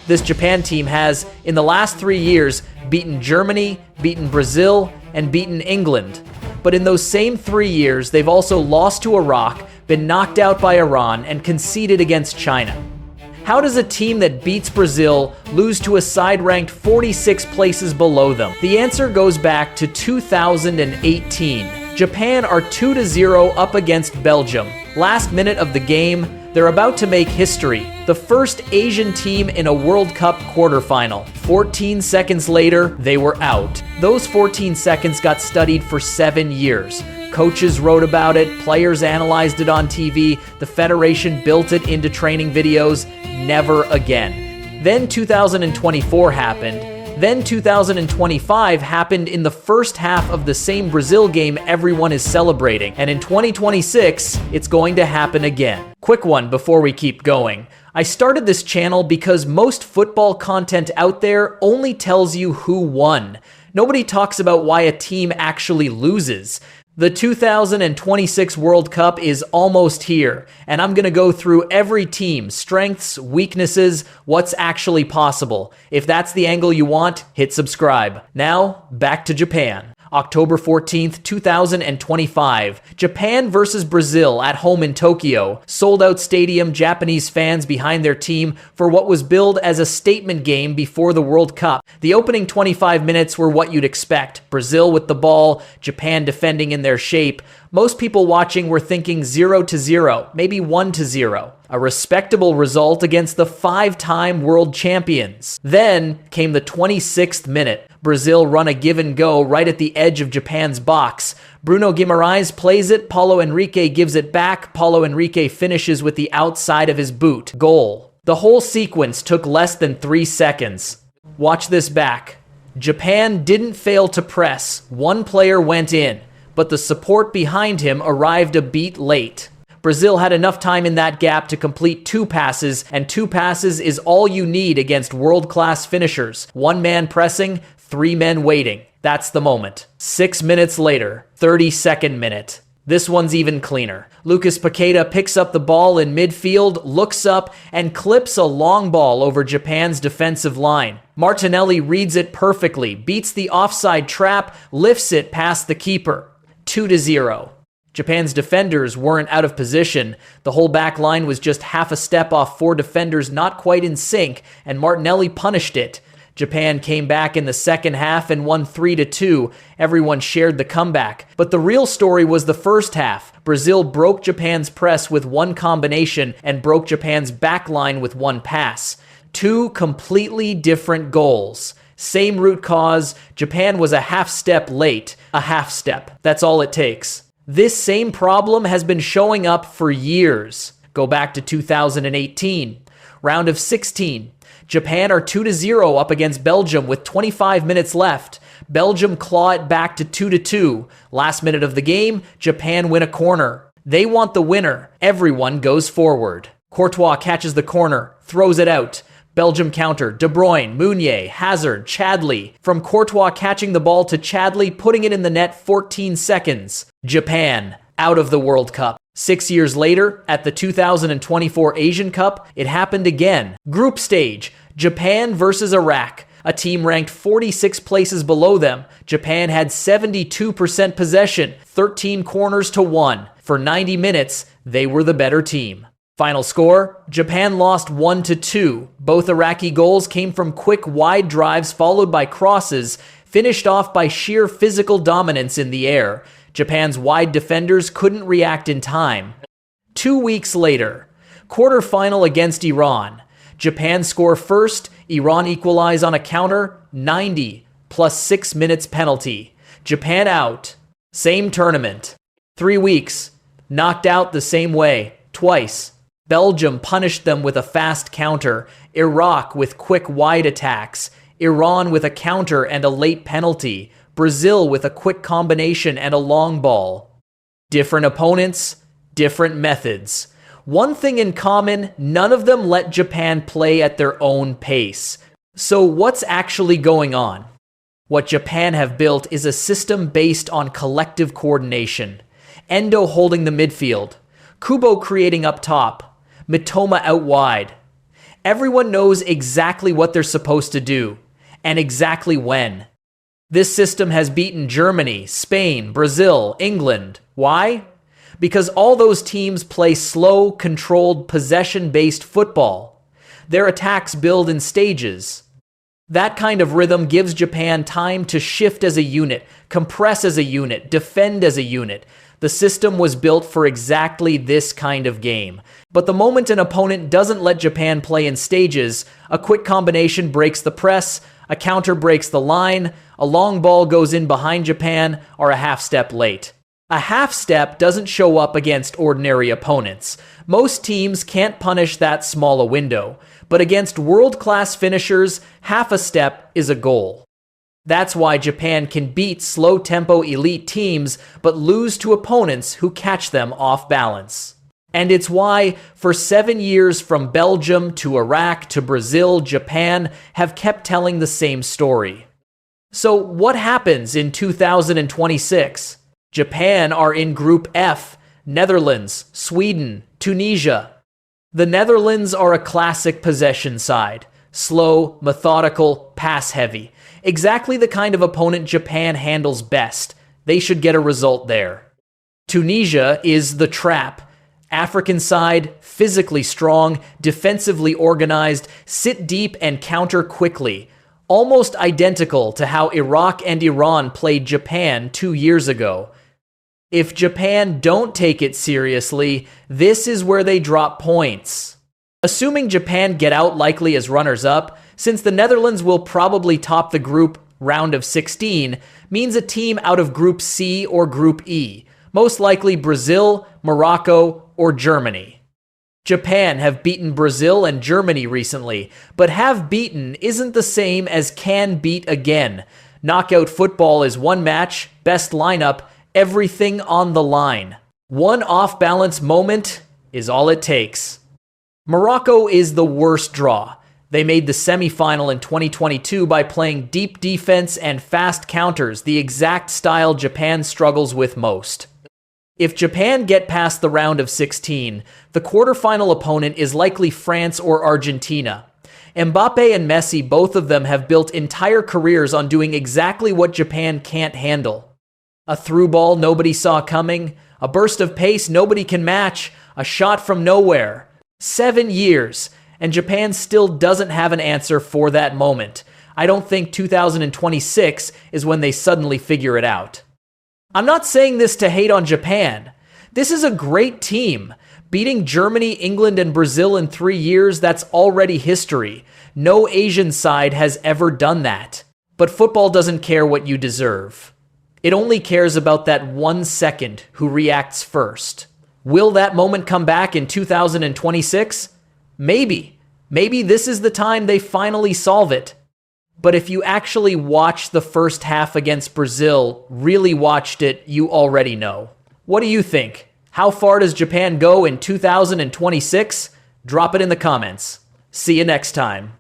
This Japan team has, in the last 3 years, beaten Germany, beaten Brazil, and beaten England. But in those same 3 years, they've also lost to Iraq, been knocked out by Iran, and conceded against China. How does a team that beats Brazil lose to a side ranked 46 places below them? The answer goes back to 2018. Japan are 2-0 up against Belgium. Last minute of the game, they're about to make history. The first Asian team in a World Cup quarterfinal. 14 seconds later, they were out. Those 14 seconds got studied for 7 years. Coaches wrote about it, players analyzed it on TV, the federation built it into training videos. Never again. Then 2024 happened. Then 2025 happened in the first half of the same Brazil game everyone is celebrating. And in 2026, it's going to happen again. Quick one before we keep going. I started this channel because most football content out there only tells you who won. Nobody talks about why a team actually loses. The 2026 World Cup is almost here, and I'm going to go through every team's strengths, weaknesses, what's actually possible. If that's the angle you want, hit subscribe. Now, back to Japan. October 14th, 2025. Japan versus Brazil at home in Tokyo. Sold-out stadium, Japanese fans behind their team for what was billed as a statement game before the World Cup. The opening 25 minutes were what you'd expect. Brazil with the ball, Japan defending in their shape. Most people watching were thinking 0-0, maybe 1-0. A respectable result against the 5-time world champions. Then came the 26th minute. Brazil run a give and go right at the edge of Japan's box. Bruno Guimaraes plays it, Paulo Henrique gives it back, Paulo Henrique finishes with the outside of his boot. Goal. The whole sequence took less than 3 seconds. Watch this back. Japan didn't fail to press. One player went in, but the support behind him arrived a beat late. Brazil had enough time in that gap to complete 2 passes, and 2 passes is all you need against world-class finishers. 1 man pressing, 3 men waiting. That's the moment. 6 minutes later, 32nd minute. This one's even cleaner. Lucas Paqueta picks up the ball in midfield, looks up, and clips a long ball over Japan's defensive line. Martinelli reads it perfectly, beats the offside trap, lifts it past the keeper. 2-0. Japan's defenders weren't out of position. The whole back line was just half a step off 4 defenders not quite in sync, and Martinelli punished it. Japan came back in the second half and won 3-2. Everyone shared the comeback. But the real story was the first half. Brazil broke Japan's press with 1 combination and broke Japan's back line with 1 pass. 2 completely different goals. Same root cause. Japan was a half step late. A half step. That's all it takes. This same problem has been showing up for years. Go back to 2018. Round of 16. Japan are 2-0 up against Belgium with 25 minutes left. Belgium claw it back to 2-2. Last minute of the game, Japan win a corner. They want the winner. Everyone goes forward. Courtois catches the corner, throws it out. Belgium counter, De Bruyne, Meunier, Hazard, Chadli. From Courtois catching the ball to Chadli, putting it in the net 14 seconds. Japan, out of the World Cup. 6 years later, at the 2024 Asian Cup, it happened again. Group stage, Japan versus Iraq. A team ranked 46 places below them. Japan had 72% possession, 13 corners to 1. For 90 minutes, they were the better team. Final score, Japan lost 1-2. Both Iraqi goals came from quick wide drives followed by crosses, finished off by sheer physical dominance in the air. Japan's wide defenders couldn't react in time. 2 weeks later, quarterfinal against Iran. Japan score first, Iran equalize on a counter, 90, plus 6 minutes penalty. Japan out. Same tournament. 3 weeks. Knocked out the same way, twice. Belgium punished them with a fast counter, Iraq with quick wide attacks, Iran with a counter and a late penalty, Brazil with a quick combination and a long ball. Different opponents, different methods. One thing in common, none of them let Japan play at their own pace. So what's actually going on? What Japan have built is a system based on collective coordination. Endo holding the midfield, Kubo creating up top, Mitoma out wide. Everyone knows exactly what they're supposed to do, and exactly when. This system has beaten Germany, Spain, Brazil, England. Why? Because all those teams play slow, controlled, possession-based football. Their attacks build in stages. That kind of rhythm gives Japan time to shift as a unit, compress as a unit, defend as a unit. The system was built for exactly this kind of game. But the moment an opponent doesn't let Japan play in stages, a quick combination breaks the press, a counter breaks the line, a long ball goes in behind Japan, or a half step late. A half step doesn't show up against ordinary opponents. Most teams can't punish that small a window, but against world-class finishers, half a step is a goal. That's why Japan can beat slow-tempo elite teams but lose to opponents who catch them off balance. And it's why, for 7 years from Belgium to Iraq to Brazil, Japan have kept telling the same story. So what happens in 2026? Japan are in Group F, Netherlands, Sweden, Tunisia. The Netherlands are a classic possession side, slow, methodical, pass-heavy. Exactly the kind of opponent Japan handles best. They should get a result there. Tunisia is the trap. African side, physically strong, defensively organized, sit deep and counter quickly. Almost identical to how Iraq and Iran played Japan 2 years ago. If Japan don't take it seriously, this is where they drop points. Assuming Japan get out likely as runners-up, since the Netherlands will probably top the group round of 16, means a team out of Group C or Group E, most likely Brazil, Morocco, or Germany. Japan have beaten Brazil and Germany recently, but have beaten isn't the same as can beat again. Knockout football is one match, best lineup, everything on the line. One off-balance moment is all it takes. Morocco is the worst draw. They made the semi-final in 2022 by playing deep defense and fast counters, the exact style Japan struggles with most. If Japan get past the round of 16, the quarterfinal opponent is likely France or Argentina. Mbappe and Messi, both of them, have built entire careers on doing exactly what Japan can't handle. A through ball nobody saw coming, a burst of pace nobody can match, a shot from nowhere. 7 years, and Japan still doesn't have an answer for that moment. I don't think 2026 is when they suddenly figure it out. I'm not saying this to hate on Japan. This is a great team. Beating Germany, England, and Brazil in 3 years, that's already history. No Asian side has ever done that. But football doesn't care what you deserve. It only cares about that 1 second who reacts first. Will that moment come back in 2026? Maybe. Maybe this is the time they finally solve it. But if you actually watched the first half against Brazil, really watched it, you already know. What do you think? How far does Japan go in 2026? Drop it in the comments. See you next time.